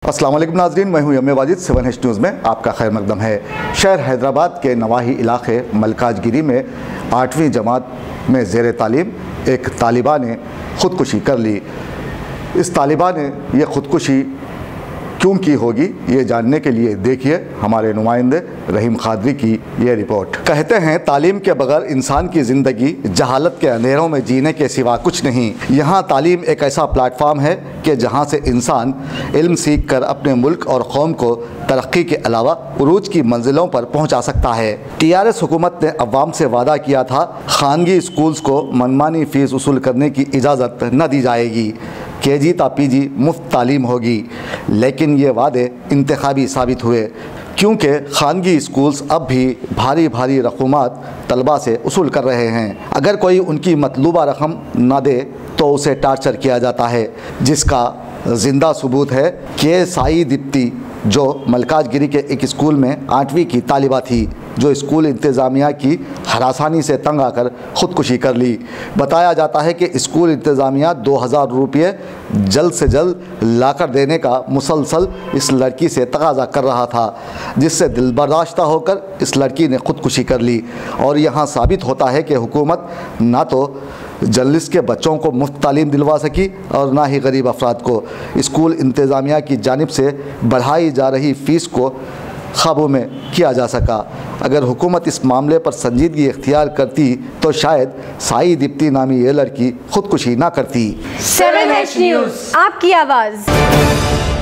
अस्सलाम वालेकुम नाज़रीन, मैं हूं यम वाजिद। 7H न्यूज़ में आपका खैर मकदम है। शहर हैदराबाद के नवाही इलाके मलकाजगिरी में 8वीं जमात में ज़ेर तालीम एक तालिबा ने ख़ुदकुशी कर ली। इस तालिबा ने यह ख़ुदकुशी क्यों की होगी, ये जानने के लिए देखिए हमारे नुमाइंदे रहीम खादरी की ये रिपोर्ट। कहते हैं तालीम के बगैर इंसान की ज़िंदगी जहालत के अंधेरों में जीने के सिवा कुछ नहीं। यहाँ तालीम एक ऐसा प्लेटफॉर्म है कि जहाँ से इंसान इल्म सीख कर अपने मुल्क और कौम को तरक्की के अलावा उरूज की मंजिलों पर पहुँचा सकता है। TRS हुकूमत ने अवाम से वादा किया था खानगी स्कूल्स को मनमानी फ़ीस वसूल करने की इजाज़त न दी जाएगी, KG ता PG मुफ्त तालीम होगी। लेकिन ये वादे इंतखाबी साबित हुए, क्योंकि खानगी स्कूल्स अब भी भारी भारी रकूमात तलबा से वसूल कर रहे हैं। अगर कोई उनकी मतलूबा रकम ना दे तो उसे टार्चर किया जाता है, जिसका ज़िंदा सबूत है कि साई दीप्ति जो मलकाजगिरी के एक स्कूल में 8वीं की तालिबा थी, जो स्कूल इंतज़ामिया की हरासानी से तंग आकर ख़ुदकुशी कर ली। बताया जाता है कि स्कूल इंतज़ामिया 2000 रुपये जल्द से जल्द लाकर देने का मुसलसल इस लड़की से तकाज़ा कर रहा था, जिससे दिलबर्दाश्ता होकर इस लड़की ने ख़ुदकुशी कर ली। और यहाँ साबित होता है कि हुकूमत ना तो जर्नलिस्ट के बच्चों को मुफ्त तालीम दिलवा सकी और ना ही गरीब अफराद को। स्कूल इंतज़ामिया की जानिब से बढ़ाई जा रही फ़ीस को ख़ाबों में किया जा सका। अगर हुकूमत इस मामले पर संजीदगी इख्तियार करती तो शायद साई दीप्ति नामी ये लड़की ख़ुदकुशी ना करती। 7H न्यूज़, आपकी आवाज़।